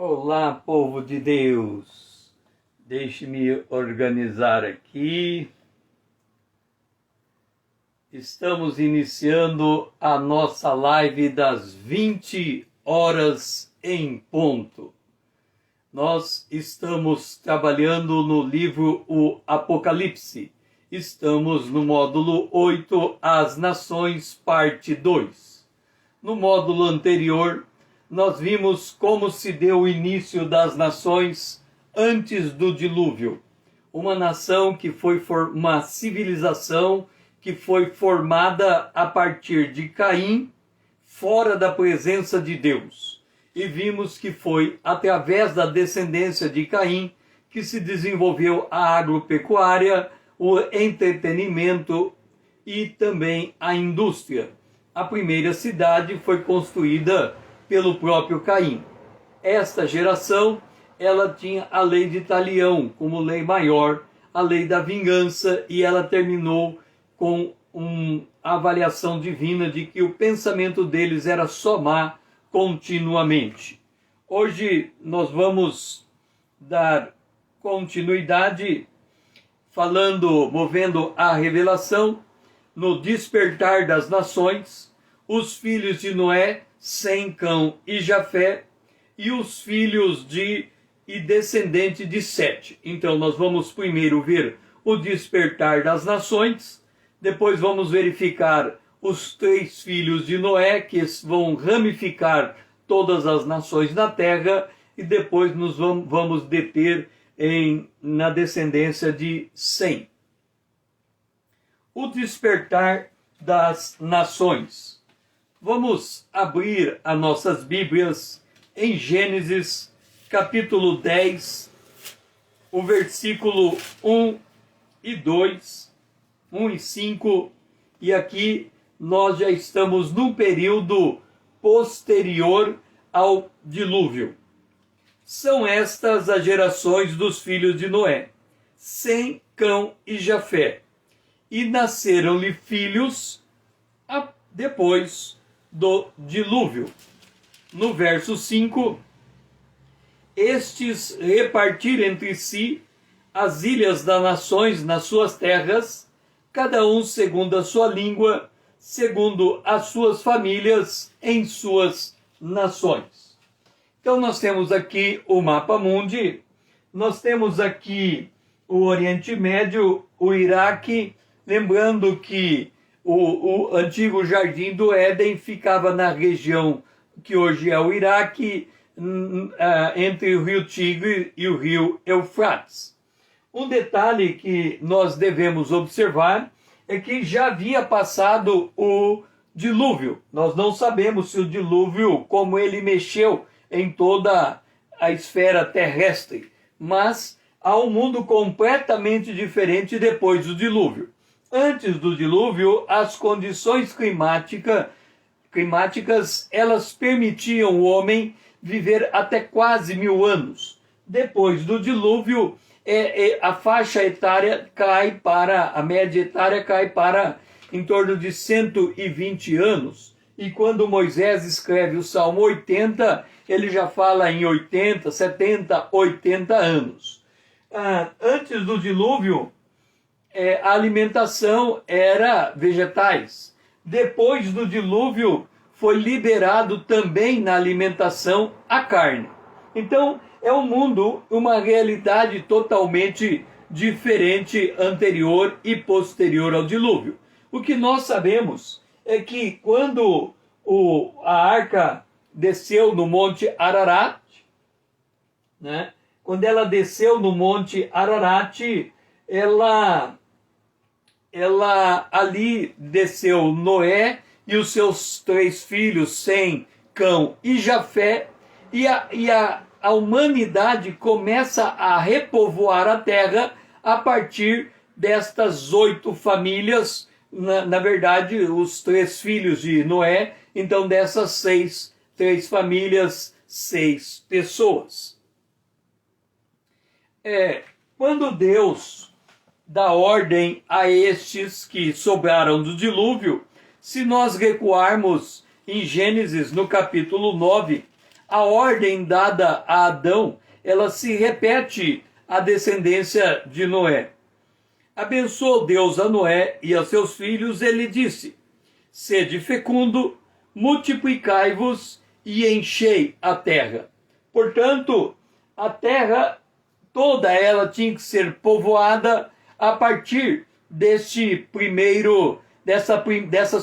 Olá, povo de Deus! Deixe-me organizar aqui. Estamos iniciando a nossa live das 20 horas em ponto. Nós estamos trabalhando no livro O Apocalipse. Estamos no módulo 8, As Nações, parte 2. No módulo anterior, nós vimos como se deu o início das nações antes do dilúvio. Uma nação que foi uma civilização que foi formada a partir de Caim, fora da presença de Deus. E vimos que foi através da descendência de Caim que se desenvolveu a agropecuária, o entretenimento e também a indústria. A primeira cidade foi construída pelo próprio Caim. Esta geração, ela tinha a lei de Talião como lei maior, a lei da vingança, e ela terminou com uma avaliação divina de que o pensamento deles era somar continuamente. Hoje nós vamos dar continuidade movendo a revelação no despertar das nações, os filhos de Noé, Sem, Cão e Jafé, e os filhos e descendente de Sete. Então nós vamos primeiro ver o despertar das nações, depois vamos verificar os 3 filhos de Noé, que vão ramificar todas as nações da terra, e depois nos vamos deter na descendência de Sem. O despertar das nações. Vamos abrir as nossas Bíblias em Gênesis, capítulo 10, o versículo 1 e 2, 1 e 5, e aqui nós já estamos num período posterior ao dilúvio. São estas as gerações dos filhos de Noé, Sem, Cão e Jafé, e nasceram-lhe filhos depois do dilúvio. No verso 5, estes repartiram entre si as ilhas das nações nas suas terras, cada um segundo a sua língua, segundo as suas famílias em suas nações. Então nós temos aqui o mapa mundi, nós temos aqui o Oriente Médio, o Iraque, lembrando que o antigo Jardim do Éden ficava na região que hoje é o Iraque, entre o rio Tigre e o rio Eufrates. Um detalhe que nós devemos observar é que já havia passado o dilúvio. Nós não sabemos se o dilúvio, como ele mexeu em toda a esfera terrestre, mas há um mundo completamente diferente depois do dilúvio. Antes do dilúvio, as condições climáticas elas permitiam o homem viver até quase 1000 anos. Depois do dilúvio, a faixa etária a média etária cai para em torno de 120 anos. E quando Moisés escreve o Salmo 80, ele já fala em 80, 70, 80 anos. Antes do dilúvio, a alimentação era vegetais. Depois do dilúvio, foi liberado também na alimentação a carne. Então, é um mundo, uma realidade totalmente diferente, anterior e posterior ao dilúvio. O que nós sabemos é que quando a arca desceu no Monte Ararat, né? Quando ela desceu no Monte Ararat, ela ali desceu Noé e os seus 3 filhos, Sem, Cão e Jafé, e a humanidade começa a repovoar a terra a partir destas 8 famílias, na verdade, os 3 filhos de Noé, então dessas 3 famílias, 6 pessoas. Quando Deus dá ordem a estes que sobraram do dilúvio, se nós recuarmos em Gênesis, no capítulo 9, a ordem dada a Adão, ela se repete à descendência de Noé. Abençoou Deus a Noé e a seus filhos, ele disse: sede fecundo, multiplicai-vos e enchei a terra. Portanto, a terra toda ela tinha que ser povoada a partir dessas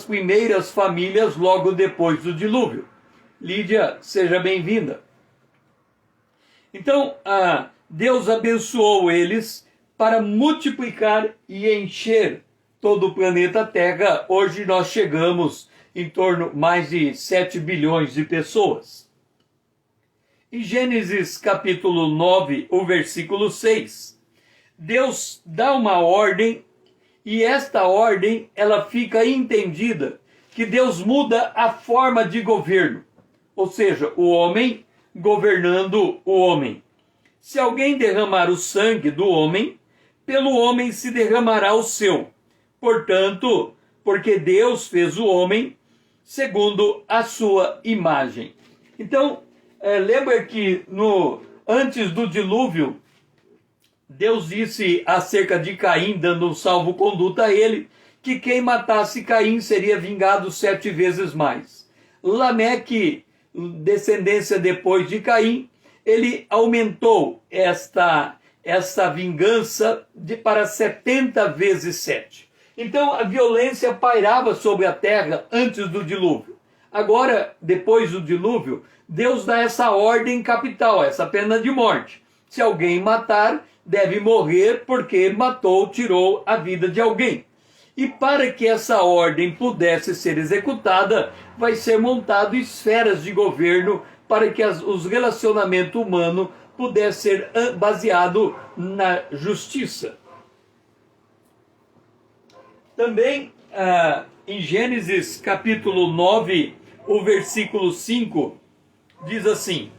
primeiras famílias logo depois do dilúvio. Lídia, seja bem-vinda. Então, Deus abençoou eles para multiplicar e encher todo o planeta Terra. Hoje nós chegamos em torno mais de 7 bilhões de pessoas. Em Gênesis capítulo 9, o versículo 6, Deus dá uma ordem e esta ordem ela fica entendida que Deus muda a forma de governo, ou seja, o homem governando o homem. Se alguém derramar o sangue do homem, pelo homem se derramará o seu. Portanto, porque Deus fez o homem segundo a sua imagem. Então, lembra que antes do dilúvio, Deus disse acerca de Caim, dando um salvo-conduto a ele, que quem matasse Caim seria vingado 7 vezes mais. Lameque, descendência depois de Caim, ele aumentou esta vingança para 70 vezes 7. Então a violência pairava sobre a terra antes do dilúvio. Agora, depois do dilúvio, Deus dá essa ordem capital, essa pena de morte. Se alguém matar, deve morrer porque matou, tirou a vida de alguém. E para que essa ordem pudesse ser executada, vai ser montado esferas de governo para que os relacionamentos humanos pudessem ser baseado na justiça. Também em Gênesis capítulo 9, o versículo 5, diz assim: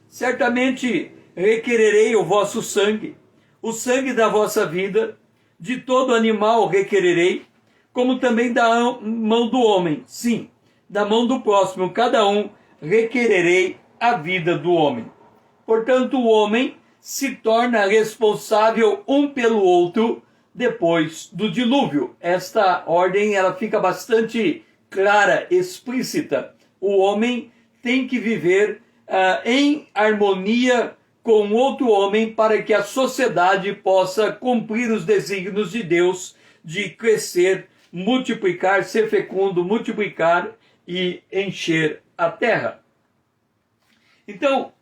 certamente requererei o vosso sangue, o sangue da vossa vida, de todo animal requererei, como também da mão do homem, sim, da mão do próximo, cada um requererei a vida do homem. Portanto, o homem se torna responsável um pelo outro depois do dilúvio. Esta ordem ela fica bastante clara, explícita. O homem tem que viver em harmonia com outro homem para que a sociedade possa cumprir os desígnios de Deus de crescer, multiplicar, ser fecundo, multiplicar e encher a terra. Então,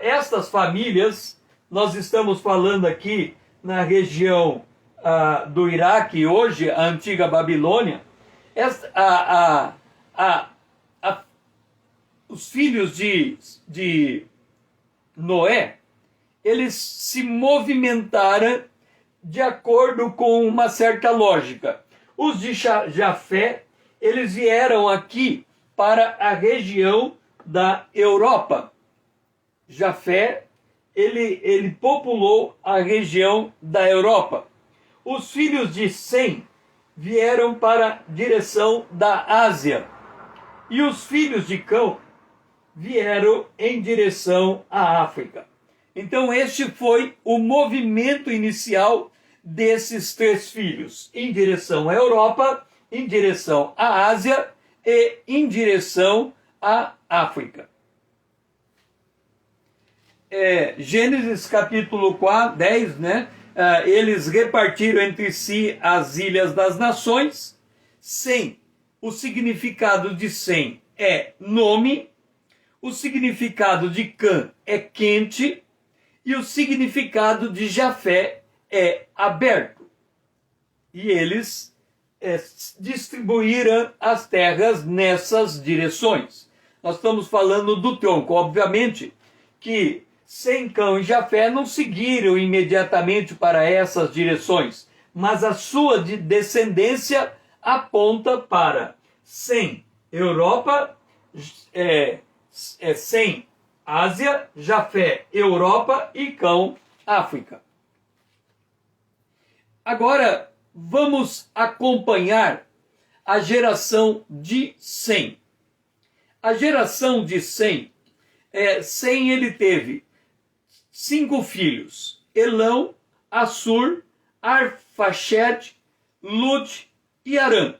estas famílias, nós estamos falando aqui na região do Iraque, hoje a antiga Babilônia, os filhos de Noé, eles se movimentaram de acordo com uma certa lógica. Os de Jafé, eles vieram aqui para a região da Europa. Jafé, ele populou a região da Europa. Os filhos de Sem vieram para a direção da Ásia. E os filhos de Cão vieram em direção à África. Então este foi o movimento inicial desses 3 filhos, em direção à Europa, em direção à Ásia e em direção à África. Gênesis capítulo 10, né? Eles repartiram entre si as ilhas das nações. Sem, o significado de Sem é nome, o significado de Cã é quente e o significado de Jafé é aberto. E eles distribuíram as terras nessas direções. Nós estamos falando do tronco. Obviamente que Sem, Cão e Jafé não seguiram imediatamente para essas direções, mas a sua descendência aponta para Sem, Europa, Sem, Ásia, Jafé, Europa e Cão, África. Agora, vamos acompanhar a geração de Sem. A geração de Sem, Sem ele teve 5 filhos: Elão, Assur, Arfaxade, Lud e Arã.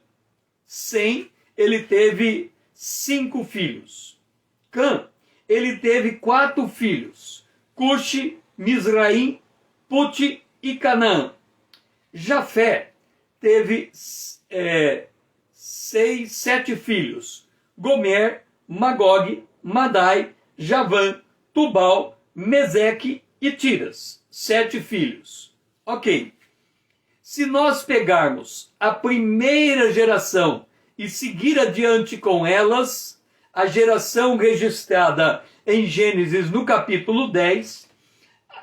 Sem ele teve 5 filhos. Cã, ele teve 4 filhos: Cuxi, Misraim, Puti e Canaã. Jafé teve 7 filhos: Gomer, Magog, Madai, Javã, Tubal, Meseque e Tiras. 7 filhos. Ok. Se nós pegarmos a primeira geração e seguir adiante com elas, a geração registrada em Gênesis no capítulo 10,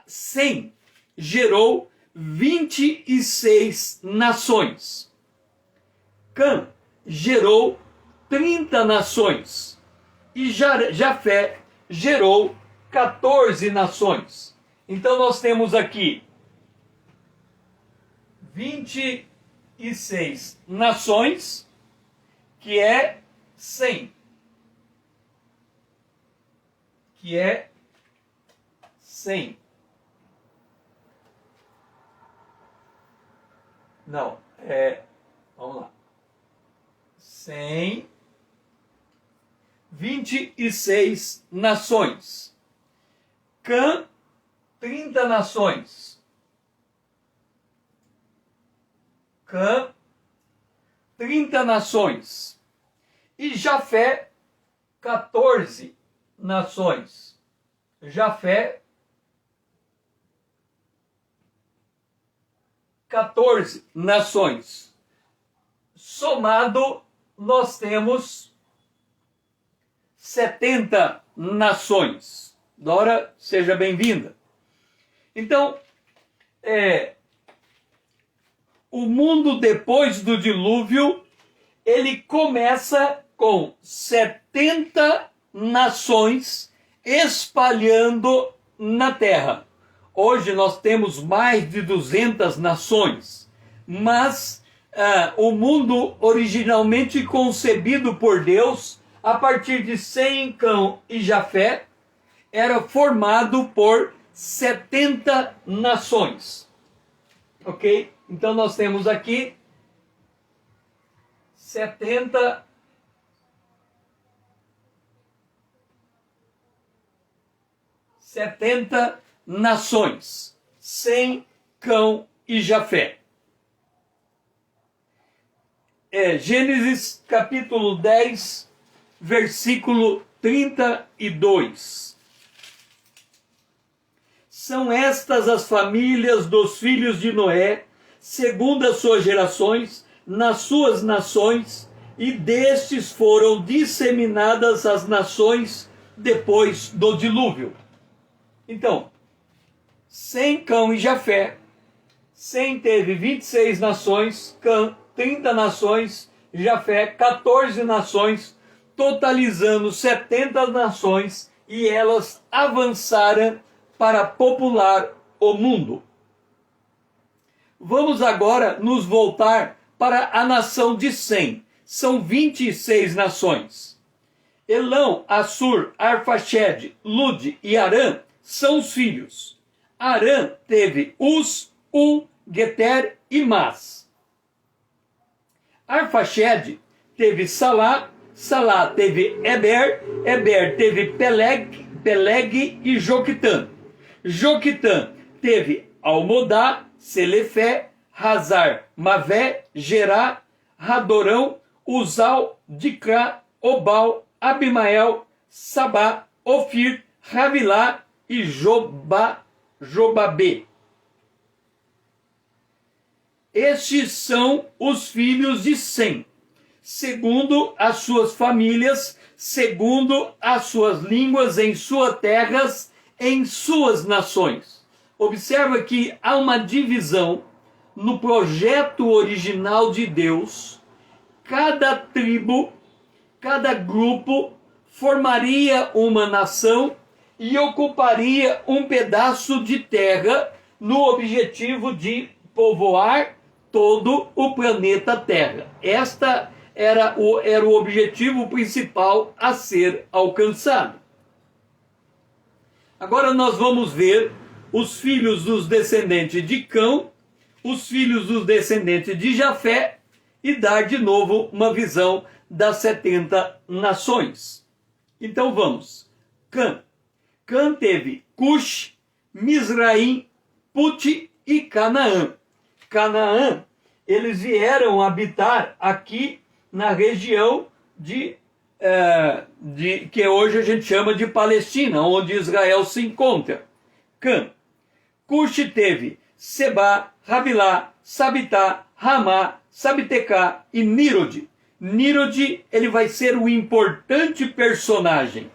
Sem gerou 26 nações. Cã gerou 30 nações. E Jafé gerou 14 nações. Então nós temos aqui 26 nações, que é 100. Que é 100. Não, vamos lá. 100. 26 nações. Cã, 30 nações. Cã, 30 nações. E Jafé, 14 nações. Jafé, 14 nações. Somado, nós temos 70 nações. Dora, seja bem-vinda. Então, o mundo depois do dilúvio, ele começa com 70 nações espalhando na terra. Hoje nós temos mais de 200 nações, mas o mundo originalmente concebido por Deus, a partir de Sem, Cã e Jafé, era formado por 70 nações. Ok? Então nós temos aqui 70 nações. Sem, Cã e Jafé. Gênesis capítulo 10, versículo 32. São estas as famílias dos filhos de Noé, segundo as suas gerações, nas suas nações, e destes foram disseminadas as nações depois do dilúvio. Então, Sem, Cã e Jafé, Sem teve 26 nações, Cã 30 nações, Jafé 14 nações, totalizando 70 nações, e elas avançaram para popular o mundo. Vamos agora nos voltar para a nação de Sem. São 26 nações. Elão, Assur, Arfaxade, Lud e Arã são os filhos. Arã teve Uz, Geter e Mas. Arfaxade teve Salá, Salá teve Eber, Eber teve Peleg e Joquitã. Joquitã teve Almodá, Selefé, Hazar, Mavé, Gerá, Radorão, Uzal, Dicrá, Obal, Abimael, Sabá, Ofir, Ravilá e Jobabê. Estes são os filhos de Sem, segundo as suas famílias, segundo as suas línguas, em suas terras, em suas nações. Observa que há uma divisão no projeto original de Deus. Cada tribo, cada grupo formaria uma nação e ocuparia um pedaço de terra no objetivo de povoar todo o planeta Terra. Esta era o objetivo principal a ser alcançado. Agora nós vamos ver os filhos dos descendentes de Cão, os filhos dos descendentes de Jafé, e dar de novo uma visão das 70 nações. Então vamos. Cã. Cã teve Cush, Mizraim, Put e Canaã. Canaã, eles vieram habitar aqui na região que hoje a gente chama de Palestina, onde Israel se encontra. Cã. Cush teve Seba, Ravilá, Sabitá, Ramá, Sabitecá e Nírode. Nírode, ele vai ser um importante personagem.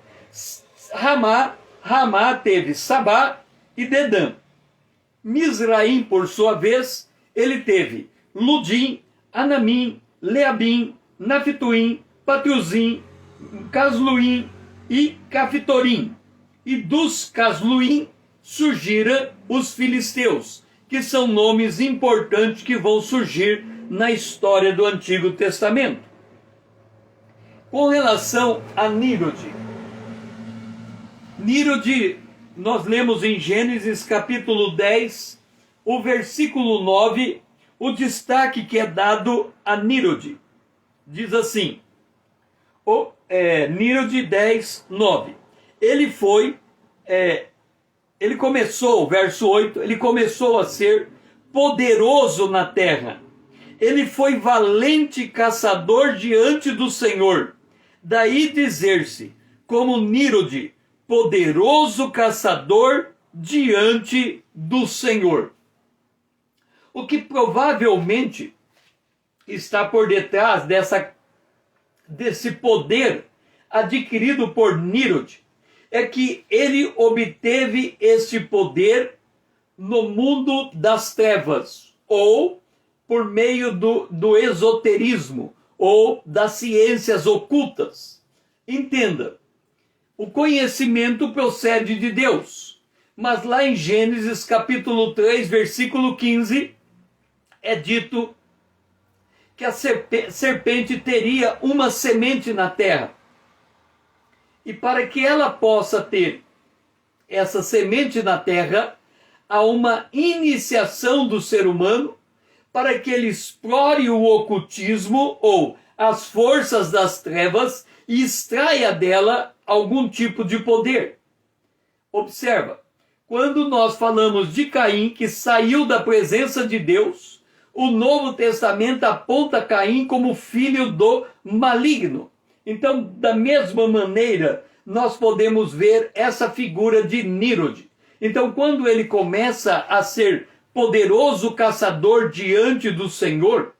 Ramá teve Sabá e Dedã. Mizraim, por sua vez, ele teve Ludim, Anamim, Leabim, Naftuim, Patruzim, Casluim e Caftorim. E dos Casluim surgiram os filisteus, que são nomes importantes que vão surgir na história do Antigo Testamento. Com relação a Nírode, nós lemos em Gênesis capítulo 10, o versículo 9, o destaque que é dado a Nírode. Diz assim, Nírode 10, 9. Ele começou, verso 8, ele começou a ser poderoso na terra. Ele foi valente caçador diante do Senhor. Daí dizer-se, como Nírode, poderoso caçador diante do Senhor. O que provavelmente está por detrás desse poder adquirido por Nírode é que ele obteve esse poder no mundo das trevas, ou por meio do esoterismo, ou das ciências ocultas. Entenda, o conhecimento procede de Deus, mas lá em Gênesis capítulo 3, versículo 15, é dito que a serpente teria uma semente na terra. E para que ela possa ter essa semente na terra, há uma iniciação do ser humano para que ele explore o ocultismo ou as forças das trevas e extraia dela algum tipo de poder. Observa, quando nós falamos de Caim, que saiu da presença de Deus, o Novo Testamento aponta Caim como filho do maligno. Então, da mesma maneira, nós podemos ver essa figura de Nírode. Então, quando ele começa a ser poderoso caçador diante do Senhor,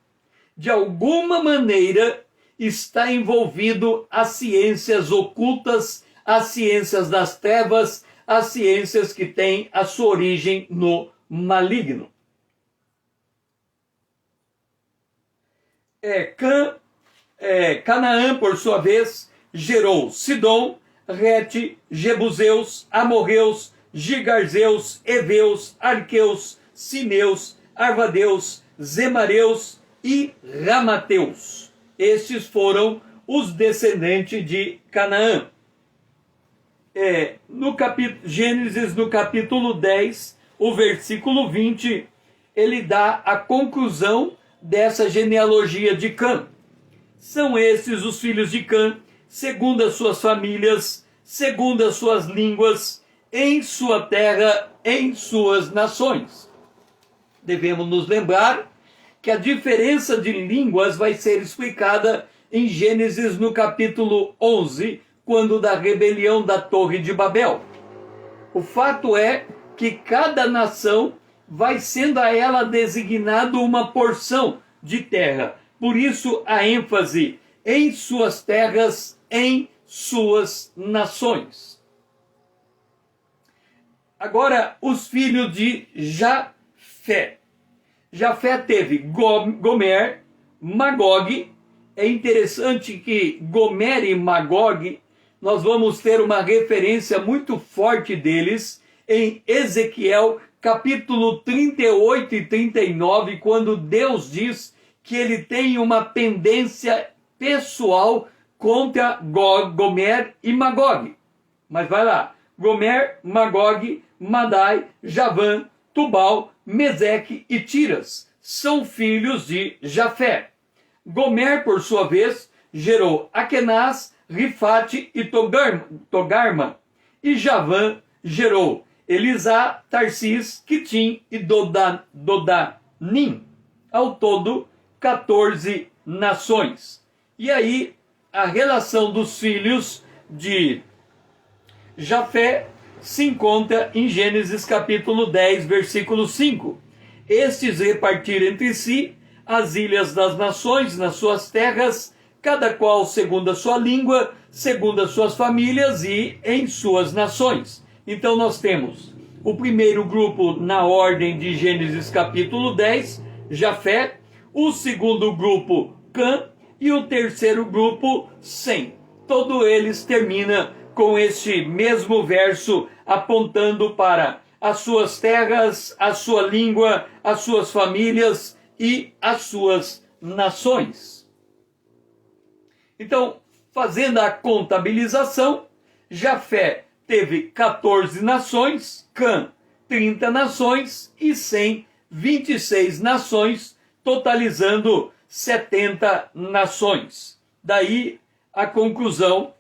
de alguma maneira está envolvido as ciências ocultas, as ciências das trevas, as ciências que têm a sua origem no maligno. Canaã, por sua vez, gerou Sidom, Rete, Jebuseus, Amorreus, Gigarzeus, Eveus, Arqueus, Sineus, Arvadeus, Zemareus e Ramateus. Estes foram os descendentes de Canaã. Gênesis, no capítulo 10, o versículo 20, ele dá a conclusão dessa genealogia de Cã. São esses os filhos de Cã, segundo as suas famílias, segundo as suas línguas, em sua terra, em suas nações. Devemos nos lembrar que a diferença de línguas vai ser explicada em Gênesis no capítulo 11, quando da rebelião da Torre de Babel. O fato é que cada nação vai sendo a ela designado uma porção de terra. Por isso a ênfase em suas terras, em suas nações. Agora, os filhos de Jafé. Jafé teve Gomer, Magog. É interessante que Gomer e Magog, nós vamos ter uma referência muito forte deles em Ezequiel, capítulo 38 e 39, quando Deus diz que ele tem uma pendência pessoal contra Gomer e Magog. Mas vai lá. Gomer, Magog, Madai, Javã, Tubal, Meseque e Tiras são filhos de Jafé. Gomer, por sua vez, gerou Akenaz, Rifate e Togarma. E Javã gerou Elisá, Tarsis, Quitim e Dodanim. Ao todo, 14 nações. E aí, a relação dos filhos de Jafé se encontra em Gênesis capítulo 10, versículo 5. Estes repartiram entre si as ilhas das nações nas suas terras, cada qual segundo a sua língua, segundo as suas famílias e em suas nações. Então nós temos o primeiro grupo na ordem de Gênesis capítulo 10, Jafé, o segundo grupo, Cã, e o terceiro grupo, Sem. Todos eles terminam com este mesmo verso apontando para as suas terras, a sua língua, as suas famílias e as suas nações. Então, fazendo a contabilização, Jafé teve 14 nações, Cã 30 nações e Sem 26 nações, totalizando 70 nações. Daí a conclusão,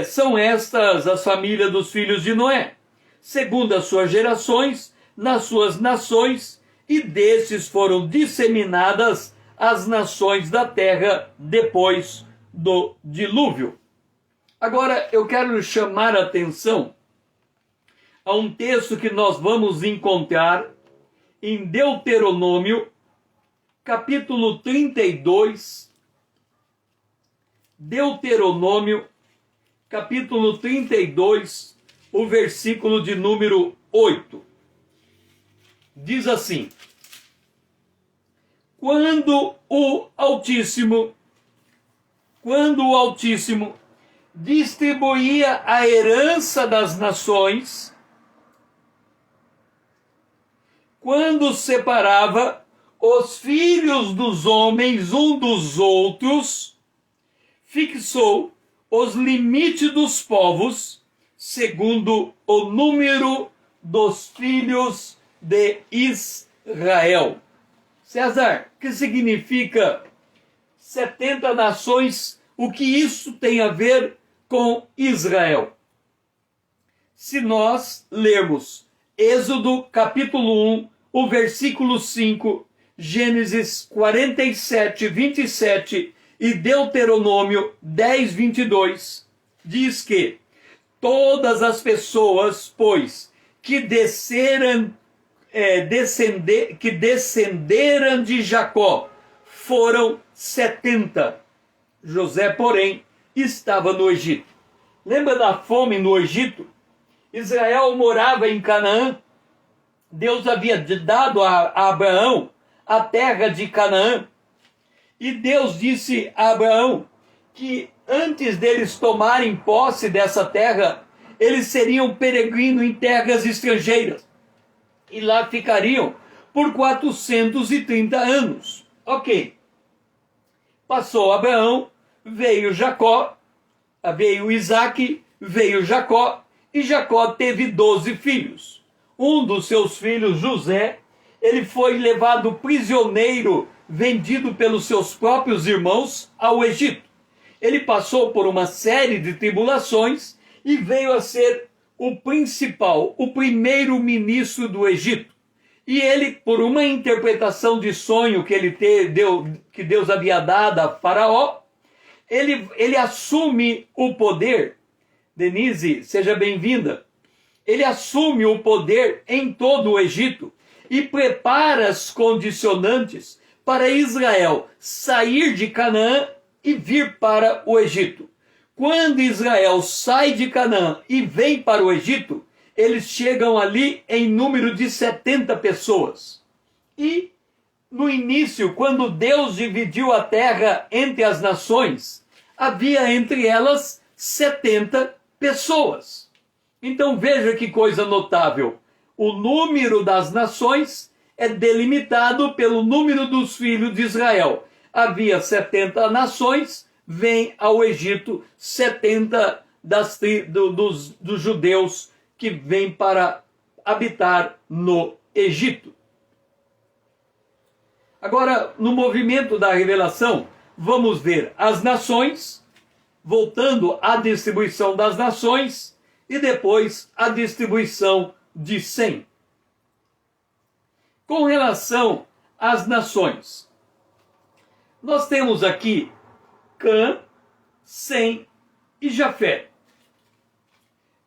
são estas as famílias dos filhos de Noé, segundo as suas gerações, nas suas nações, e destes foram disseminadas as nações da terra depois do dilúvio. Agora eu quero chamar a atenção a um texto que nós vamos encontrar em Deuteronômio, capítulo 32, Deuteronômio, capítulo 32, o versículo de número 8. Diz assim: Quando o Altíssimo distribuía a herança das nações, quando separava os filhos dos homens um dos outros, fixou os limites dos povos segundo o número dos filhos de Israel. César, o que significa 70 nações? O que isso tem a ver com Israel? Se nós lermos Êxodo capítulo 1, o versículo 5, Gênesis 47, 27 e Deuteronômio 10, 22, diz que todas as pessoas, pois, que descenderam de Jacó foram 70. José, porém, estava no Egito. Lembra da fome no Egito? Israel morava em Canaã. Deus havia dado a Abraão a terra de Canaã. E Deus disse a Abraão que antes deles tomarem posse dessa terra, eles seriam peregrinos em terras estrangeiras. E lá ficariam por 430 anos. Ok. Passou Abraão, veio Jacó, veio Isaque, veio Jacó, e Jacó teve 12 filhos. Um dos seus filhos, José, ele foi levado prisioneiro, vendido pelos seus próprios irmãos ao Egito. Ele passou por uma série de tribulações e veio a ser o principal, o primeiro ministro do Egito. E ele, por uma interpretação de sonho que Deus havia dado a Faraó, ele assume o poder. Denise, seja bem-vinda. Ele assume o poder em todo o Egito e prepara as condicionantes para Israel sair de Canaã e vir para o Egito. Quando Israel sai de Canaã e vem para o Egito, eles chegam ali em número de 70 pessoas. E no início, quando Deus dividiu a terra entre as nações, havia entre elas 70 pessoas. Então veja que coisa notável. O número das nações é delimitado pelo número dos filhos de Israel. Havia 70 nações, vem ao Egito 70 dos judeus que vem para habitar no Egito. Agora, no movimento da revelação, vamos ver as nações, voltando à distribuição das nações, e depois a distribuição de Sem. Com relação às nações, nós temos aqui Cã, Sem e Jafé.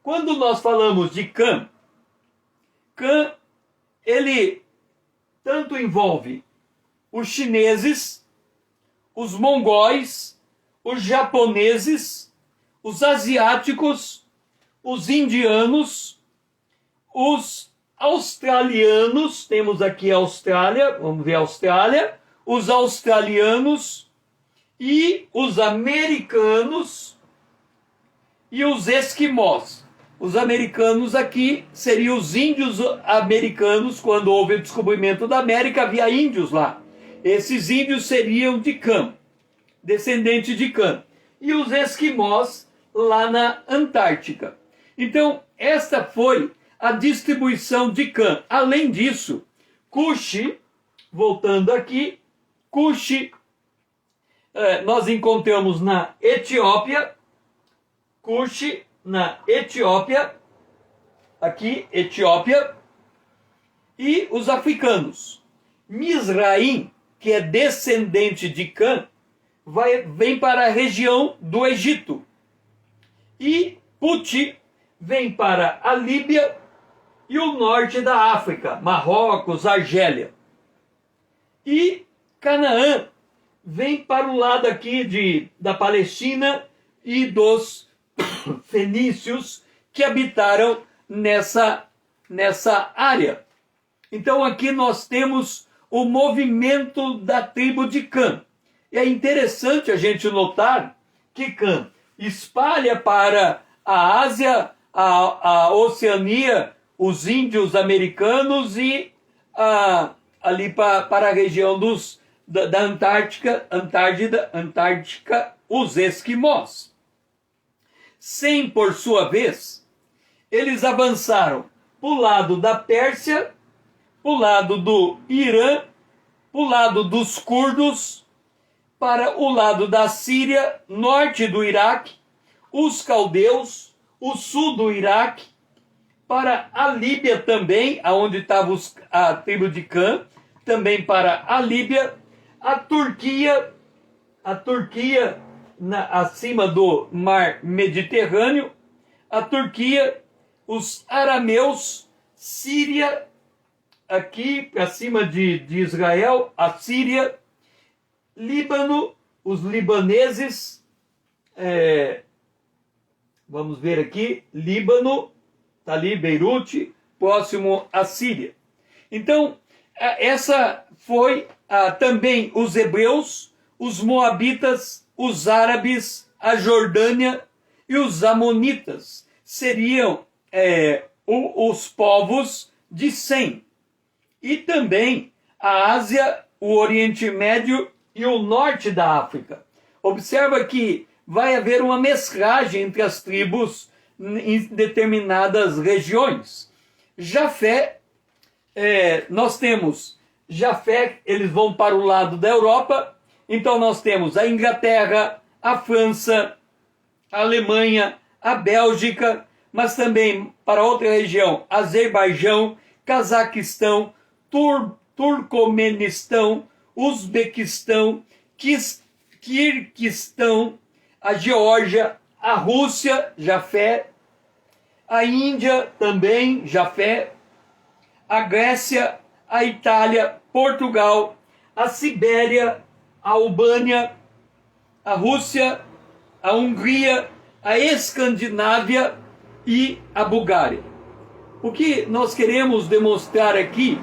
Quando nós falamos de Cã, ele tanto envolve os chineses, os mongóis, os japoneses, os asiáticos, os indianos, os australianos, temos aqui a Austrália, vamos ver a Austrália, os australianos e os americanos e os esquimós. Os americanos aqui seriam os índios americanos. Quando houve o descobrimento da América, havia índios lá. Esses índios seriam de Cã, descendentes de Cã. E os esquimós lá na Antártica. Então, esta foi a distribuição de Cã. Além disso, Cuxi, voltando aqui, Cuxi, nós encontramos na Etiópia, Cuxi na Etiópia, aqui, Etiópia, e os africanos. Mizraim, que é descendente de Cã, vem para a região do Egito. E Puti vem para a Líbia e o norte da África, Marrocos, Argélia. E Canaã vem para o lado aqui da Palestina e dos fenícios que habitaram nessa área. Então aqui nós temos o movimento da tribo de Cã. E é interessante a gente notar que Cã espalha para a Ásia, a Oceania, os índios americanos e ali para a região da Antártica, os esquimós. Sem, por sua vez, eles avançaram para o lado da Pérsia, para o lado do Irã, para o lado dos curdos, para o lado da Síria, norte do Iraque, os caldeus, o sul do Iraque, para a Líbia também, aonde estava a tribo de Cã, também para a Líbia, a Turquia acima do mar Mediterrâneo, a Turquia, os arameus, Síria, aqui acima de Israel, a Síria, Líbano, os libaneses, vamos ver aqui, Líbano, está ali, Beirute, próximo à Síria. Então, essa foi também os hebreus, os moabitas, os árabes, a Jordânia e os amonitas. Seriam os povos de Sem. E também a Ásia, o Oriente Médio e o norte da África. Observa que vai haver uma mesclagem entre as tribos em determinadas regiões. Jafé, nós temos Jafé, eles vão para o lado da Europa, então nós temos a Inglaterra, a França, a Alemanha, a Bélgica, mas também para outra região, Azerbaijão, Cazaquistão, Turcomenistão, Uzbequistão, Quirguistão, a Geórgia, a Rússia, Jafé, a Índia também, Jafé, a Grécia, a Itália, Portugal, a Sibéria, a Albânia, a Rússia, a Hungria, a Escandinávia e a Bulgária. O que nós queremos demonstrar aqui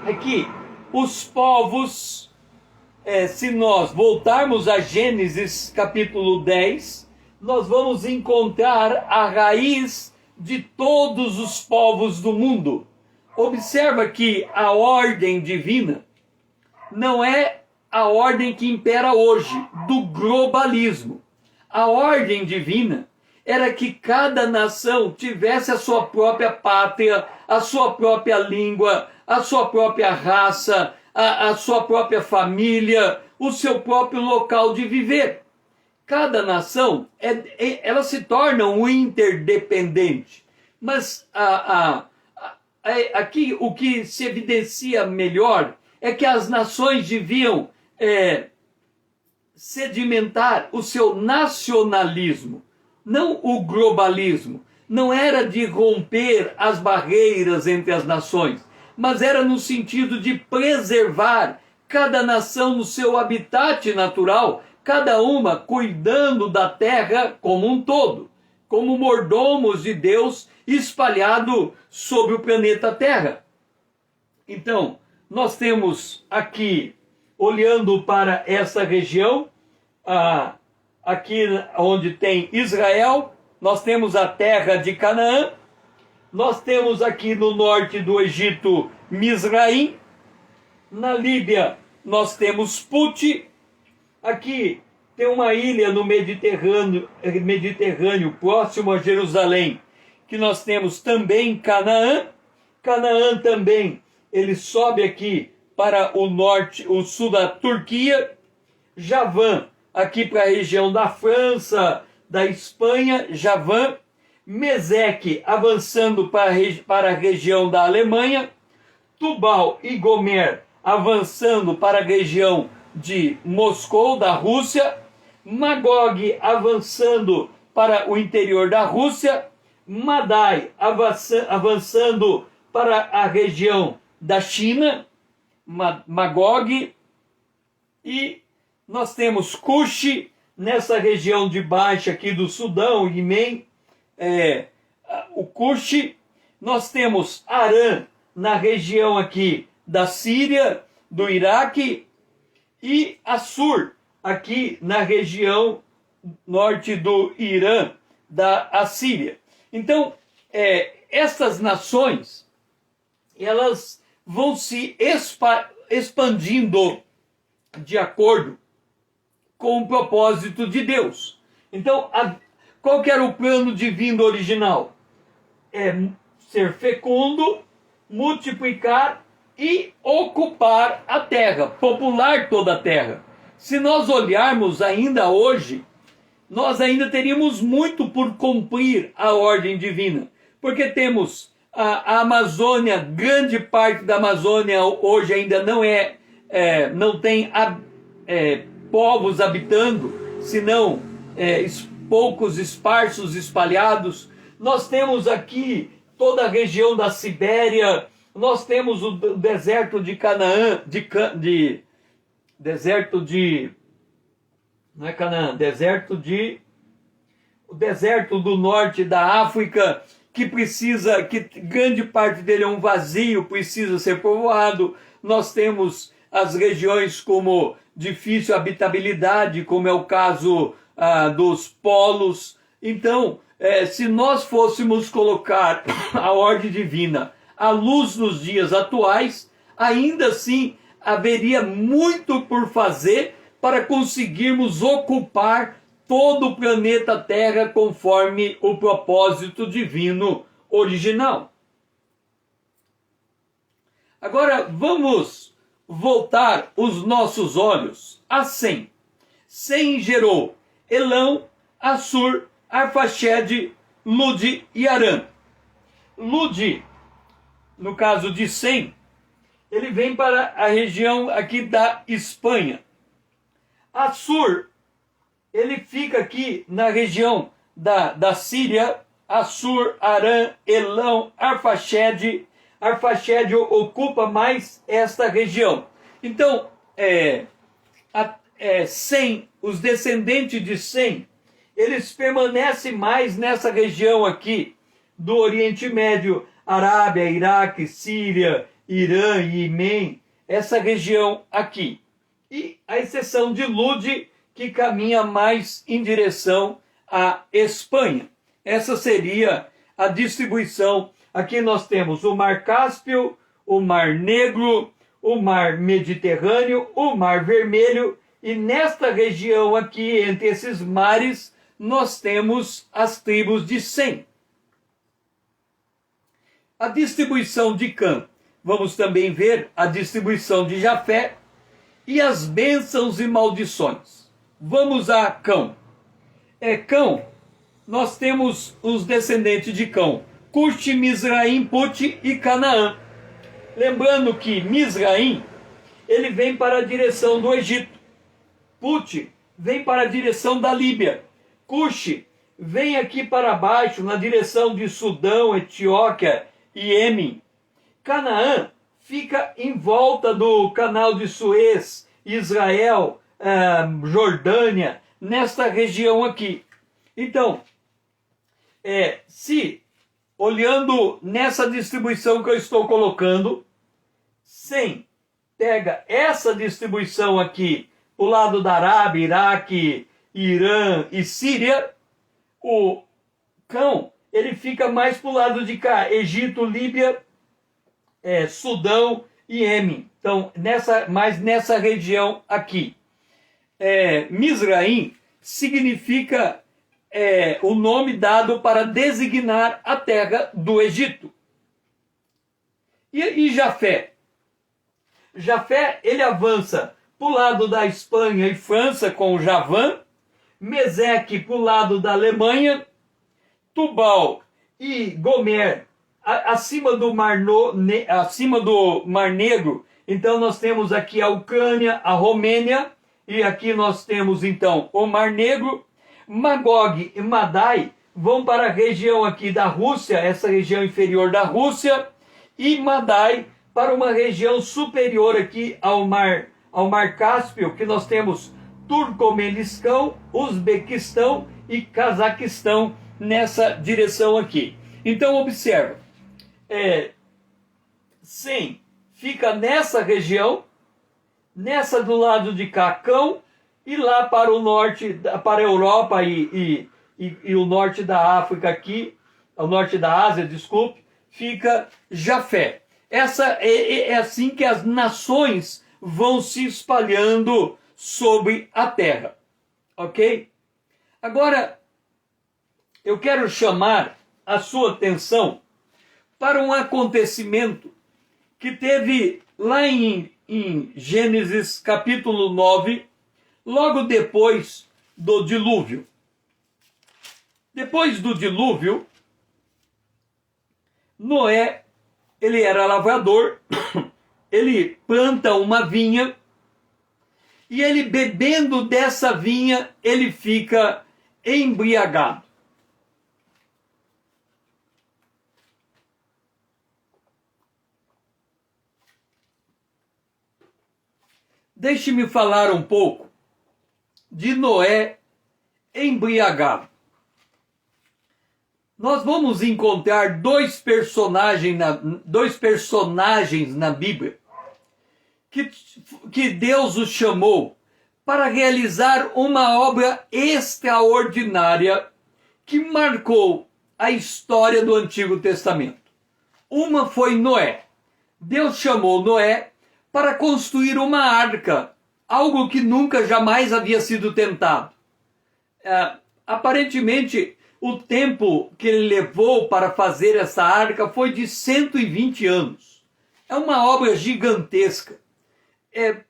é que os povos, se nós voltarmos a Gênesis capítulo 10, nós vamos encontrar a raiz de todos os povos do mundo. Observa que a ordem divina não é a ordem que impera hoje, do globalismo. A ordem divina era que cada nação tivesse a sua própria pátria, a sua própria língua, a sua própria raça, a sua própria família, o seu próprio local de viver. Cada nação, ela se torna um interdependente. Mas aqui o que se evidencia melhor é que as nações deviam sedimentar o seu nacionalismo, não o globalismo. Não era de romper as barreiras entre as nações, mas era no sentido de preservar cada nação no seu habitat natural, cada uma cuidando da terra como um todo, como mordomos de Deus espalhado sobre o planeta Terra. Então, nós temos aqui, olhando para essa região, aqui onde tem Israel, nós temos a terra de Canaã, nós temos aqui no norte do Egito Misraim, na Líbia nós temos Puti, aqui tem uma ilha no Mediterrâneo próximo a Jerusalém, que nós temos também Canaã. Canaã também, ele sobe aqui para o norte, o sul da Turquia. Javã, aqui para a região da França, da Espanha, Javã. Meseque, avançando para a região da Alemanha. Tubal e Gomer, avançando para a região de Moscou, da Rússia. Magog, avançando para o interior da Rússia. Madai, avançando para a região da China. Magog. E nós temos Cuxi, nessa região de baixo aqui do Sudão, Iêmen, o Cuxi. Nós temos Arã, na região aqui da Síria, do Iraque, e Assur, aqui na região norte do Irã, da Assíria. Então, essas nações, elas vão se expandindo de acordo com o propósito de Deus. Então, qual que era o plano divino original? Ser fecundo, multiplicar e ocupar a terra, popular toda a terra. Se nós olharmos ainda hoje, nós ainda teríamos muito por cumprir a ordem divina, porque temos a Amazônia, grande parte da Amazônia hoje ainda não tem povos habitando, senão poucos esparsos, espalhados. Nós temos aqui toda a região da Sibéria, nós temos o deserto de Canaã, o deserto do norte da África, que grande parte dele é um vazio, precisa ser povoado. Nós temos as regiões como difícil habitabilidade, como é o caso dos polos. Então, se nós fôssemos colocar a ordem divina à luz nos dias atuais, ainda assim haveria muito por fazer para conseguirmos ocupar todo o planeta Terra conforme o propósito divino original. Agora vamos voltar os nossos olhos a Sem. Sem gerou Elão, Assur, Arfaxede, Lude e Arã. Lude, no caso de Sem, ele vem para a região aqui da Espanha. Assur, ele fica aqui na região da Síria. Assur, Arã, Elão, Arfaxede. Arfaxede ocupa mais esta região. Então, Sem, os descendentes de Sem, eles permanecem mais nessa região aqui do Oriente Médio, Arábia, Iraque, Síria, Irã e Iêmen, essa região aqui. E a exceção de Lude, que caminha mais em direção à Espanha. Essa seria a distribuição. Aqui nós temos o Mar Cáspio, o Mar Negro, o Mar Mediterrâneo, o Mar Vermelho, e nesta região aqui, entre esses mares, nós temos as tribos de Sem. A distribuição de Cã. Vamos também ver a distribuição de Jafé e as bênçãos e maldições. Vamos a Cão. Cão, nós temos os descendentes de Cão: Cush, Mizraim, Put e Canaã. Lembrando que Mizraim, ele vem para a direção do Egito. Put vem para a direção da Líbia. Cush vem aqui para baixo, na direção de Sudão, Etiópia e Iêmen. Canaã fica em volta do canal de Suez, Israel, Jordânia, nesta região aqui. Então, se olhando nessa distribuição que eu estou colocando, Sem pega essa distribuição aqui, o lado da Arábia, Iraque, Irã e Síria, o Cão, ele fica mais para o lado de cá, Egito, Líbia, Sudão e Iêmen. Então, mais nessa região aqui. Mizraim significa o nome dado para designar a terra do Egito. E Jafé? Jafé, ele avança para o lado da Espanha e França com Javã, Meseque para o lado da Alemanha, Tubal e Gomer acima do Mar Negro. Então nós temos aqui a Ucrânia, a Romênia, e aqui nós temos então o Mar Negro. Magog e Madai vão para a região aqui da Rússia, essa região inferior da Rússia, e Madai para uma região superior aqui ao Mar Cáspio, que nós temos Turcomenistão, Uzbequistão e Cazaquistão nessa direção aqui. Então observa, Sem fica nessa região, nessa do lado de cá, Cão, e lá para o norte, para a Europa e o norte da África aqui, o norte da Ásia, desculpe, fica Jafé. É assim que as nações vão se espalhando sobre a terra. Ok? Agora, eu quero chamar a sua atenção para um acontecimento que teve lá em Gênesis capítulo 9, logo depois do dilúvio. Depois do dilúvio, Noé, ele era lavrador, ele planta uma vinha, e ele bebendo dessa vinha, ele fica embriagado. Deixe-me falar um pouco de Noé embriagado. Nós vamos encontrar dois personagens na Bíblia que Deus os chamou para realizar uma obra extraordinária que marcou a história do Antigo Testamento. Uma foi Noé. Deus chamou Noé para construir uma arca, algo que nunca jamais havia sido tentado. Aparentemente, o tempo que ele levou para fazer essa arca foi de 120 anos. É uma obra gigantesca.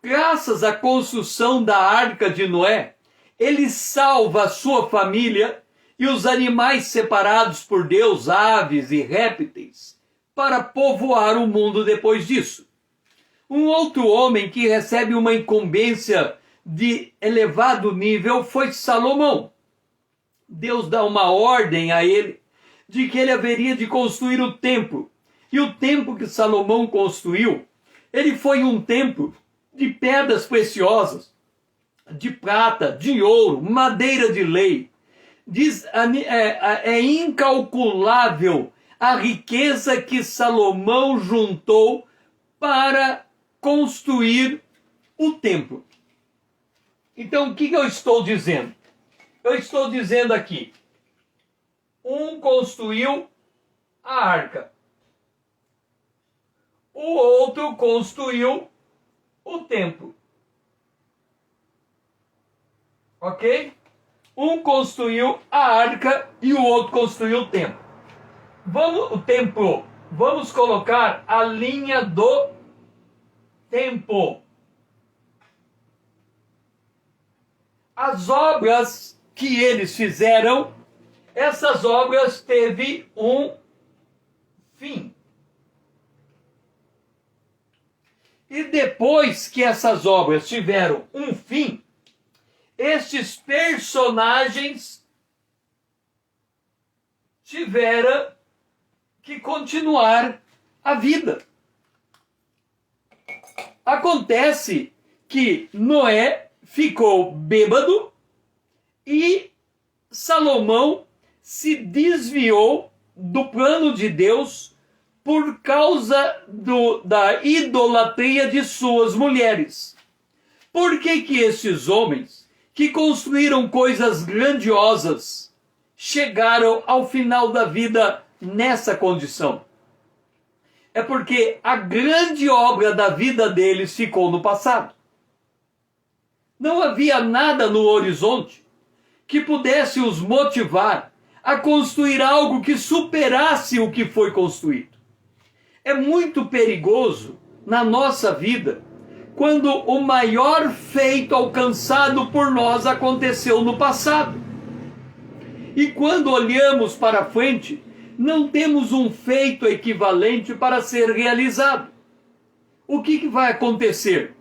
Graças à construção da arca de Noé, ele salva a sua família e os animais separados por Deus, aves e répteis, para povoar o mundo depois disso. Um outro homem que recebe uma incumbência de elevado nível foi Salomão. Deus dá uma ordem a ele de que ele haveria de construir o templo. E o templo que Salomão construiu, ele foi um templo de pedras preciosas, de prata, de ouro, madeira de lei. É incalculável a riqueza que Salomão juntou para construir o templo. Então, o que eu estou dizendo? Eu estou dizendo aqui, um construiu a arca, o outro construiu o templo. Ok? Um construiu a arca e o outro construiu o templo. Vamos colocar a linha do tempo. As obras que eles fizeram, essas obras teve um fim. E depois que essas obras tiveram um fim, estes personagens tiveram que continuar a vida. Acontece que Noé ficou bêbado e Salomão se desviou do plano de Deus por causa da idolatria de suas mulheres. Por que esses homens que construíram coisas grandiosas chegaram ao final da vida nessa condição? É porque a grande obra da vida deles ficou no passado. Não havia nada no horizonte que pudesse os motivar a construir algo que superasse o que foi construído. É muito perigoso na nossa vida quando o maior feito alcançado por nós aconteceu no passado. E quando olhamos para frente, não temos um feito equivalente para ser realizado. O que vai acontecer?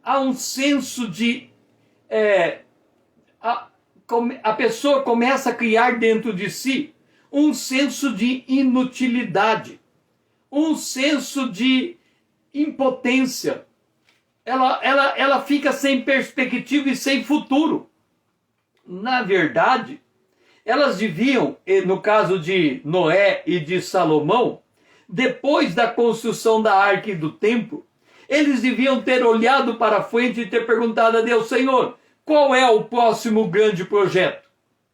Há um senso de... a pessoa começa a criar dentro de si um senso de inutilidade, um senso de impotência. Ela fica sem perspectiva e sem futuro. Na verdade, elas deviam, no caso de Noé e de Salomão, depois da construção da arca e do templo, eles deviam ter olhado para frente e ter perguntado a Deus: Senhor, qual é o próximo grande projeto?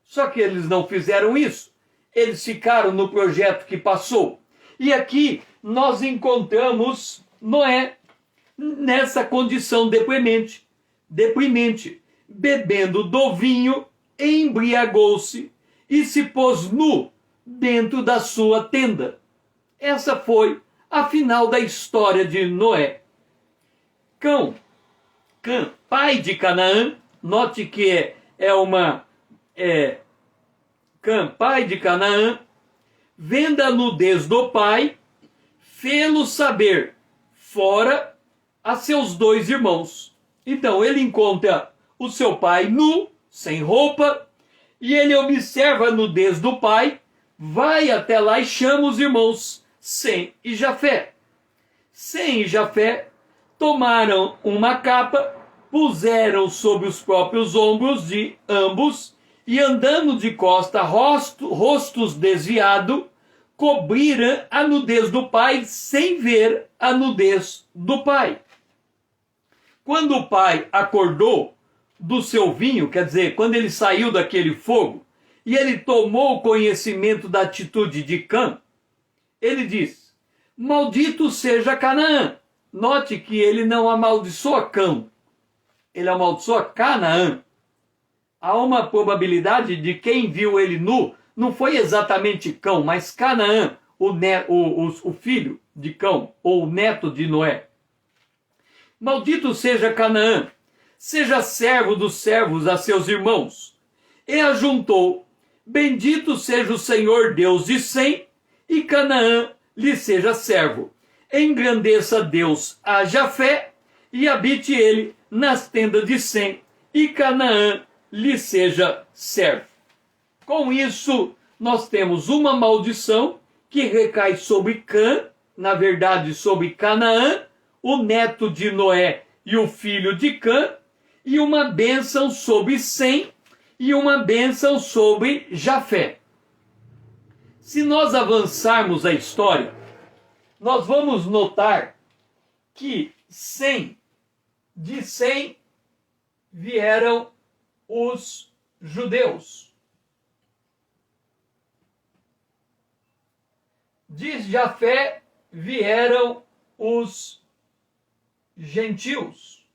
Só que eles não fizeram isso. Eles ficaram no projeto que passou. E aqui nós encontramos Noé nessa condição deprimente, bebendo do vinho, embriagou-se e se pôs nu dentro da sua tenda. Essa foi a final da história de Noé. Cã, pai de Canaã, note que Cã, pai de Canaã, vendo a nudez do pai, fê-lo saber fora a seus dois irmãos. Então ele encontra o seu pai nu, sem roupa, e ele observa a nudez do pai, vai até lá e chama os irmãos Sem e Jafé. Sem e Jafé tomaram uma capa, puseram sobre os próprios ombros de ambos e, andando de costa, rostos desviados, cobriram a nudez do pai sem ver a nudez do pai. Quando o pai acordou do seu vinho, quer dizer, quando ele saiu daquele fogo, e ele tomou conhecimento da atitude de Cã, ele diz: maldito seja Canaã. Note que ele não amaldiçoa Cã, ele amaldiçoa Canaã. Há uma probabilidade de quem viu ele nu não foi exatamente Cão, mas Canaã, o filho de Cão, ou o neto de Noé. Maldito seja Canaã, seja servo dos servos a seus irmãos. E ajuntou: bendito seja o Senhor Deus de Sem, e Canaã lhe seja servo. Engrandeça Deus a Jafé, e habite ele nas tendas de Sem, e Canaã lhe seja servo. Com isso, nós temos uma maldição que recai sobre Cã, na verdade sobre Canaã, o neto de Noé e o filho de Cã, e uma bênção sobre Sem e uma bênção sobre Jafé. Se nós avançarmos a história, nós vamos notar que de Sem vieram os judeus. De Jafé vieram os gentios.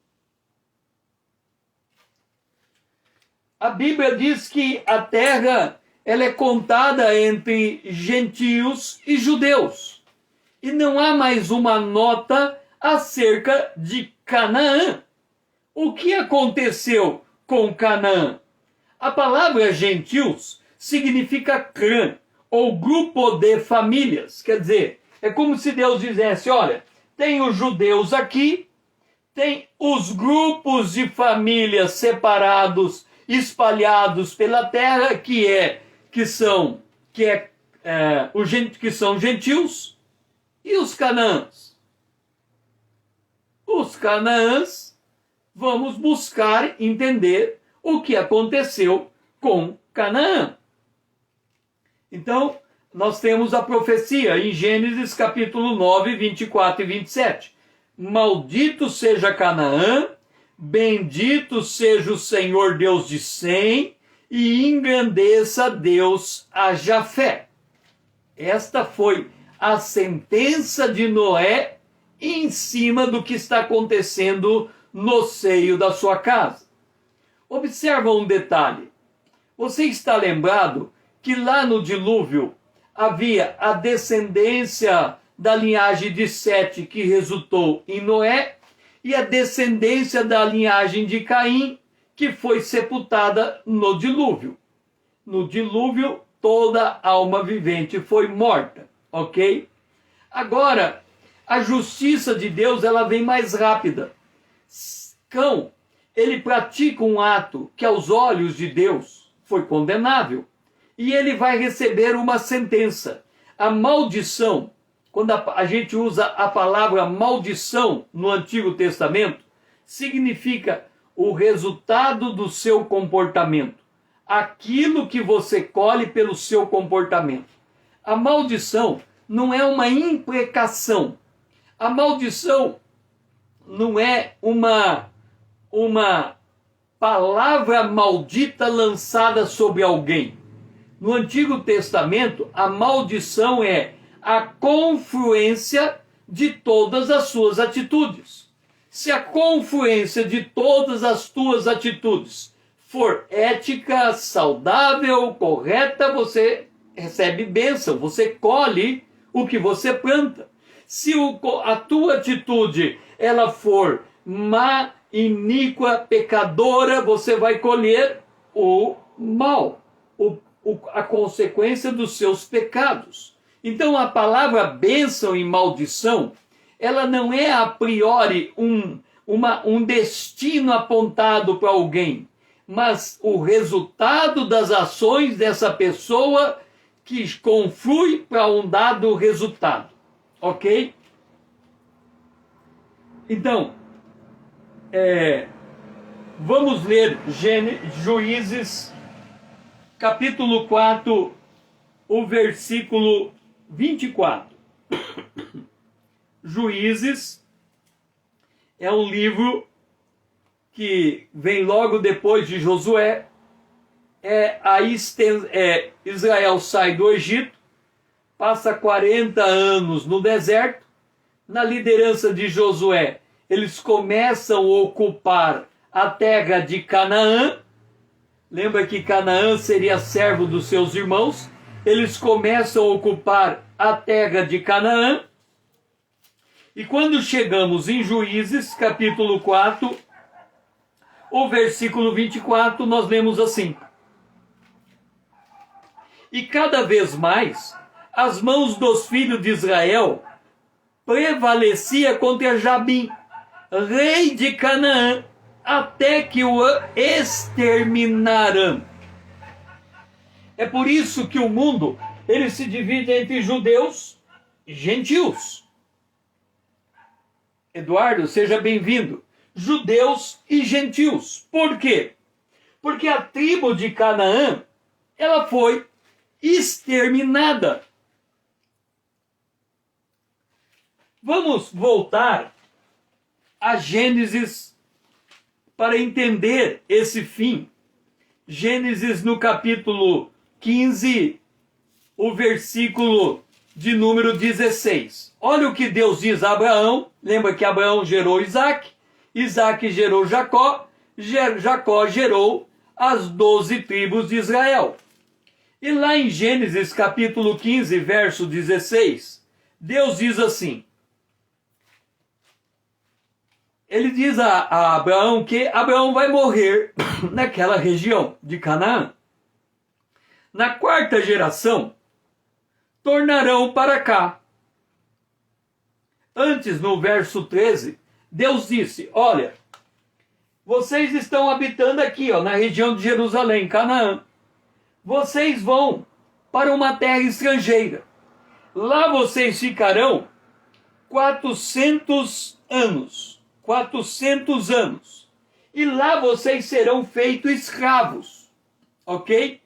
A Bíblia diz que a terra ela é contada entre gentios e judeus. E não há mais uma nota acerca de Canaã. O que aconteceu com Canaã? A palavra gentios significa clã, ou grupo de famílias. Quer dizer, é como se Deus dissesse, olha, tem os judeus aqui, tem os grupos de famílias separados, espalhados pela terra, que são gentios, e os canaãs. Os canaãs, vamos buscar entender o que aconteceu com Canaã. Então, nós temos a profecia em Gênesis capítulo 9, 24 e 27. Maldito seja Canaã, bendito seja o Senhor Deus de Sem, e engrandeça Deus a Jafé. Esta foi a sentença de Noé em cima do que está acontecendo no seio da sua casa. Observa um detalhe. Você está lembrado que lá no dilúvio havia a descendência da linhagem de Sete que resultou em Noé e a descendência da linhagem de Caim que foi sepultada no dilúvio. No dilúvio, toda alma vivente foi morta, ok? Agora, a justiça de Deus ela vem mais rápida. Cão, ele pratica um ato que aos olhos de Deus foi condenável. E ele vai receber uma sentença. A maldição, quando a gente usa a palavra maldição no Antigo Testamento, significa o resultado do seu comportamento. Aquilo que você colhe pelo seu comportamento. A maldição não é uma imprecação. A maldição não é uma palavra maldita lançada sobre alguém. No Antigo Testamento, a maldição é a confluência de todas as suas atitudes. Se a confluência de todas as tuas atitudes for ética, saudável, correta, você recebe bênção, você colhe o que você planta. Se a tua atitude ela for má, iníqua, pecadora, você vai colher o mal, a consequência dos seus pecados. Então a palavra bênção e maldição, ela não é a priori um destino apontado para alguém, mas o resultado das ações dessa pessoa que conflui para um dado resultado. Ok? Então, vamos ler Juízes capítulo 4, o versículo 24. Juízes é um livro que vem logo depois de Josué. Israel sai do Egito, passa 40 anos no deserto. Na liderança de Josué, eles começam a ocupar a terra de Canaã. Lembra que Canaã seria servo dos seus irmãos? Eles começam a ocupar a terra de Canaã. E quando chegamos em Juízes, capítulo 4, o versículo 24, nós lemos assim: E cada vez mais, as mãos dos filhos de Israel prevalecia contra Jabim, rei de Canaã, até que o exterminaram. É por isso que o mundo ele se divide entre judeus e gentios. Eduardo, seja bem-vindo. Judeus e gentios. Por quê? Porque a tribo de Canaã, ela foi exterminada. Vamos voltar a Gênesis para entender esse fim. Gênesis no capítulo 15, o versículo de número 16. Olha o que Deus diz a Abraão. Lembra que Abraão gerou Isaac, Isaac gerou Jacó, Jacó gerou as 12 tribos de Israel. E lá em Gênesis capítulo 15, verso 16, Deus diz assim, ele diz a Abraão que Abraão vai morrer naquela região de Canaã. Na quarta geração, tornarão para cá. Antes, no verso 13, Deus disse, olha, vocês estão habitando aqui, na região de Jerusalém, Canaã. Vocês vão para uma terra estrangeira. Lá vocês ficarão 400 anos. 400 anos. E lá vocês serão feitos escravos. Ok?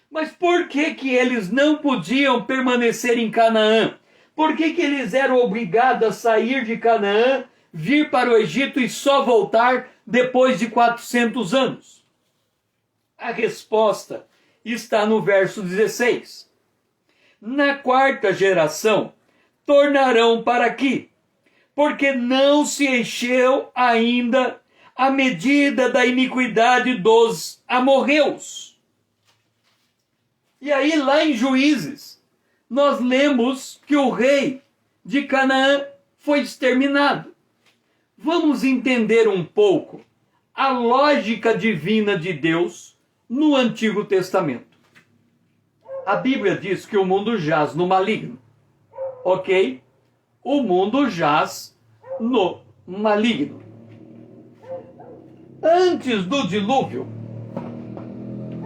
Mas por que eles não podiam permanecer em Canaã? Por que eles eram obrigados a sair de Canaã, vir para o Egito e só voltar depois de 400 anos? A resposta está no verso 16. Na quarta geração, tornarão para aqui, porque não se encheu ainda a medida da iniquidade dos amorreus. E aí, lá em Juízes, nós lemos que o rei de Canaã foi exterminado. Vamos entender um pouco a lógica divina de Deus no Antigo Testamento. A Bíblia diz que o mundo jaz no maligno. Ok? O mundo jaz no maligno. Antes do dilúvio,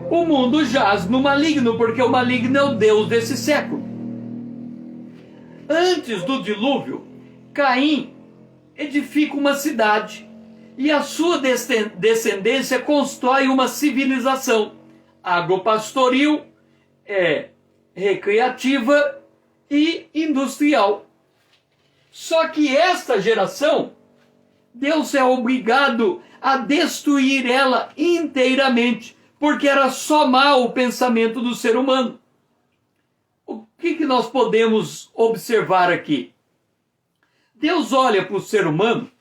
o mundo jaz no maligno, porque o maligno é o Deus desse século. Antes do dilúvio, Caim edifica uma cidade e a sua descendência constrói uma civilização agropastoril, recreativa e industrial. Só que esta geração, Deus é obrigado a destruir ela inteiramente, porque era só mal o pensamento do ser humano. O que nós podemos observar aqui? Deus olha para o ser humano,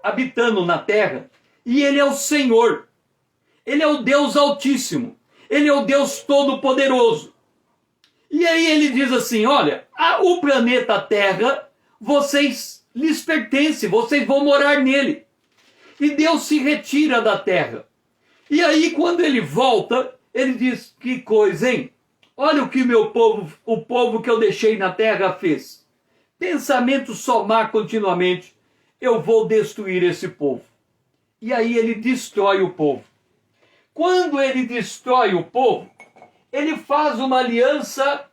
habitando na terra, e ele é o Senhor. Ele é o Deus Altíssimo. Ele é o Deus Todo-Poderoso. E aí ele diz assim, olha, o planeta Terra, lhes pertence, vocês vão morar nele. E Deus se retira da terra. E aí quando ele volta, ele diz, que coisa, hein? Olha o que o povo que eu deixei na terra fez. Pensamento só má continuamente, eu vou destruir esse povo. E aí ele destrói o povo. Quando ele destrói o povo, ele faz uma aliança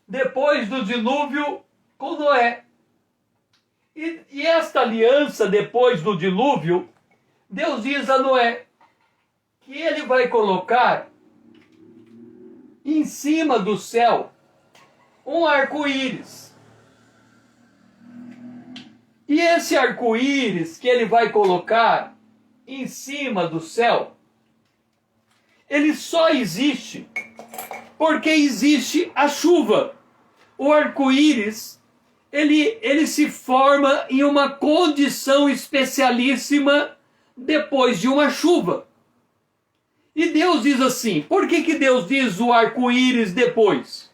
depois do dilúvio com Noé. E esta aliança depois do dilúvio, Deus diz a Noé que ele vai colocar em cima do céu um arco-íris. E esse arco-íris que ele vai colocar em cima do céu, ele só existe porque existe a chuva. O arco-íris, ele se forma em uma condição especialíssima depois de uma chuva. E Deus diz assim, por que Deus diz o arco-íris depois?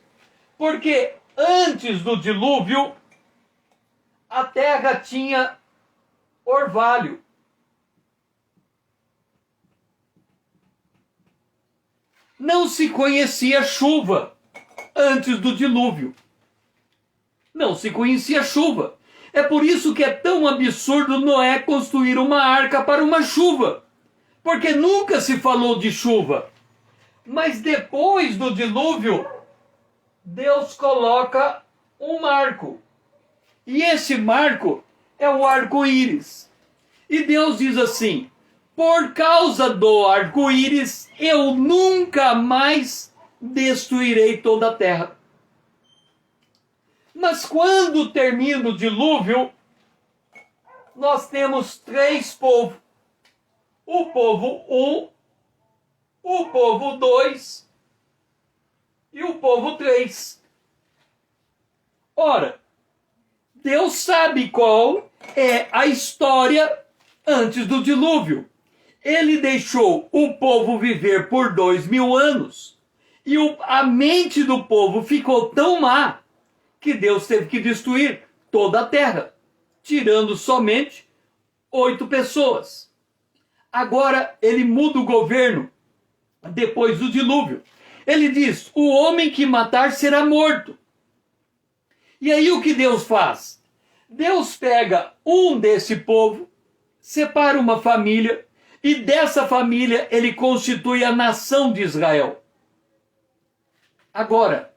Porque antes do dilúvio, a terra tinha orvalho. Não se conhecia chuva antes do dilúvio. Não se conhecia chuva. É por isso que é tão absurdo Noé construir uma arca para uma chuva. Porque nunca se falou de chuva. Mas depois do dilúvio, Deus coloca um marco. E esse marco é o arco-íris. E Deus diz assim, por causa do arco-íris, eu nunca mais destruirei toda a terra. Mas quando termina o dilúvio, nós temos 3 povos. O povo 1, o povo 2 e o povo 3. Ora, Deus sabe qual é a história antes do dilúvio. ele deixou o povo viver por 2000 anos. E a mente do povo ficou tão má que Deus teve que destruir toda a terra, tirando somente 8 pessoas. Agora ele muda o governo depois do dilúvio. Ele diz: o homem que matar será morto. E aí o que Deus faz? Deus pega um desse povo, separa uma família, e dessa família ele constitui a nação de Israel. Agora,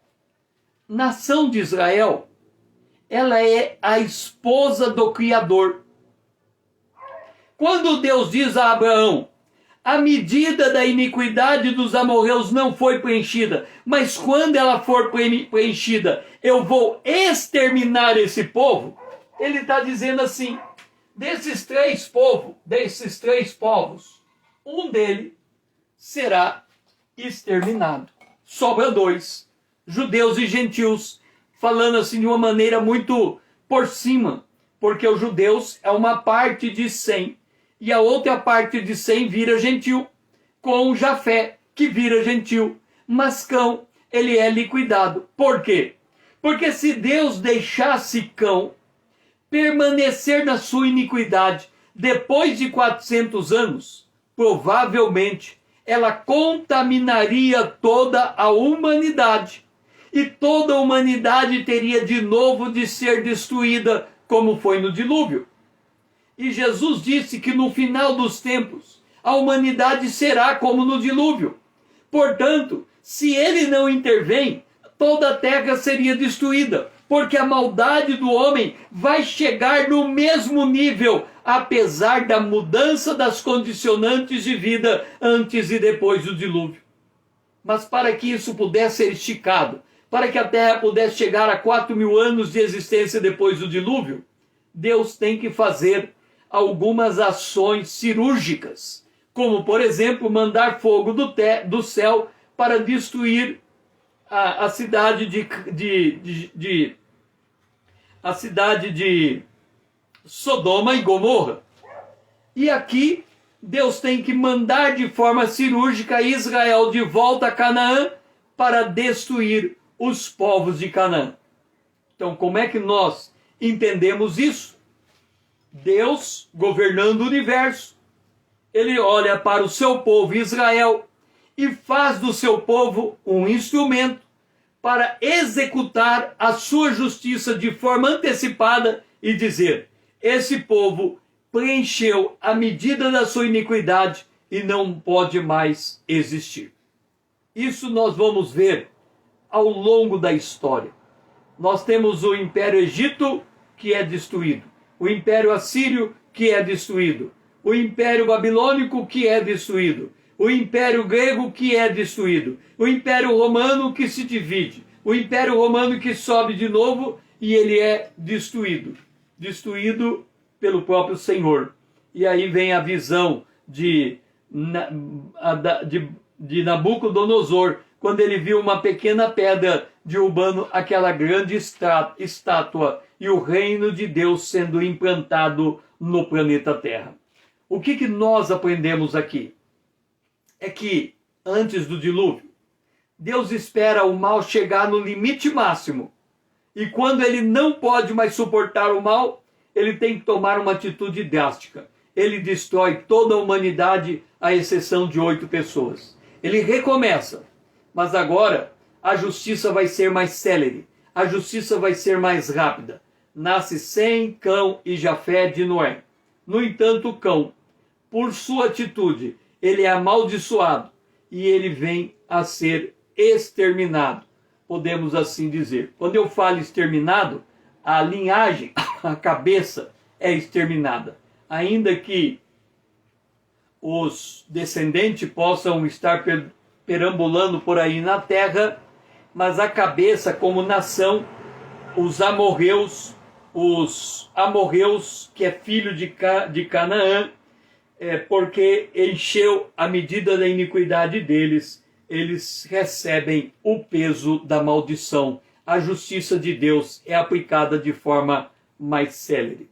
nação de Israel, ela é a esposa do Criador. Quando Deus diz a Abraão: a medida da iniquidade dos amorreus não foi preenchida, mas quando ela for preenchida, eu vou exterminar esse povo. Ele está dizendo assim: desses três povos, um deles será exterminado. Sobra 2, judeus e gentios, falando assim de uma maneira muito por cima, porque os judeus é uma parte de 100, e a outra parte de 100 vira gentil, com Jafé, que vira gentil. Mas Cão, ele é liquidado. Por quê? Porque se Deus deixasse Cão permanecer na sua iniquidade depois de 400 anos, provavelmente ela contaminaria toda a humanidade. E toda a humanidade teria de novo de ser destruída, como foi no dilúvio. E Jesus disse que no final dos tempos, a humanidade será como no dilúvio. Portanto, se ele não intervém, toda a terra seria destruída, porque a maldade do homem vai chegar no mesmo nível, apesar da mudança das condicionantes de vida antes e depois do dilúvio. Mas para que isso pudesse ser esticado, para que a terra pudesse chegar a 4.000 anos de existência depois do dilúvio, Deus tem que fazer algumas ações cirúrgicas, como, por exemplo, mandar fogo do céu para destruir a cidade de Sodoma e Gomorra. E aqui Deus tem que mandar de forma cirúrgica Israel de volta a Canaã para destruir os povos de Canaã. Então, como é que nós entendemos isso? Deus, governando o universo, ele olha para o seu povo Israel e faz do seu povo um instrumento para executar a sua justiça de forma antecipada e dizer: esse povo preencheu a medida da sua iniquidade e não pode mais existir. Isso nós vamos ver ao longo da história. Nós temos o Império Egito, que é destruído, o Império Assírio, que é destruído, o Império Babilônico, que é destruído, o Império Grego, que é destruído, o Império Romano, que se divide, o Império Romano que sobe de novo e ele é destruído pelo próprio Senhor. E aí vem a visão de Nabucodonosor, quando ele viu uma pequena pedra derrubando aquela grande estátua e o reino de Deus sendo implantado no planeta Terra. O que nós aprendemos aqui? É que antes do dilúvio, Deus espera o mal chegar no limite máximo. E quando ele não pode mais suportar o mal, ele tem que tomar uma atitude drástica. Ele destrói toda a humanidade, à exceção de 8 pessoas. Ele recomeça, mas agora a justiça vai ser mais célere, a justiça vai ser mais rápida. Nasce Sem, Cão e Jafé de Noé. No entanto, Cão, por sua atitude, ele é amaldiçoado e ele vem a ser exterminado, podemos assim dizer. Quando eu falo exterminado, a linhagem, a cabeça é exterminada. Ainda que os descendentes possam estar perambulando por aí na terra, mas a cabeça como nação, os amorreus, que é filho de Canaã, porque encheu a medida da iniquidade deles, eles recebem o peso da maldição. A justiça de Deus é aplicada de forma mais célere.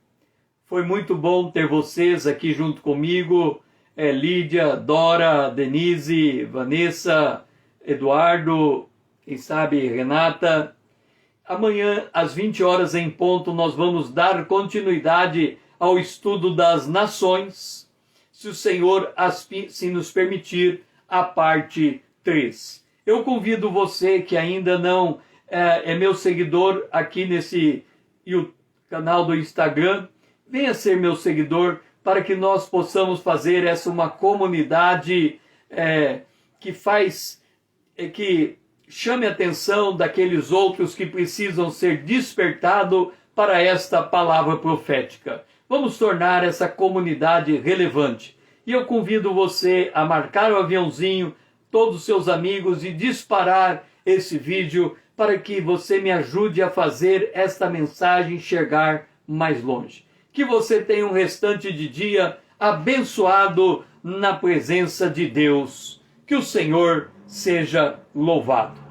Foi muito bom ter vocês aqui junto comigo. Lídia, Dora, Denise, Vanessa, Eduardo, quem sabe Renata. Amanhã, às 20 horas em ponto, nós vamos dar continuidade ao estudo das nações, se o Senhor se nos permitir, a parte 3. Eu convido você que ainda não é meu seguidor aqui nesse canal do Instagram, venha ser meu seguidor para que nós possamos fazer essa uma comunidade que chame a atenção daqueles outros que precisam ser despertados para esta palavra profética. Vamos tornar essa comunidade relevante. E eu convido você a marcar o aviãozinho, todos os seus amigos, e disparar esse vídeo para que você me ajude a fazer esta mensagem chegar mais longe. Que você tenha um restante de dia abençoado na presença de Deus. Que o Senhor seja louvado.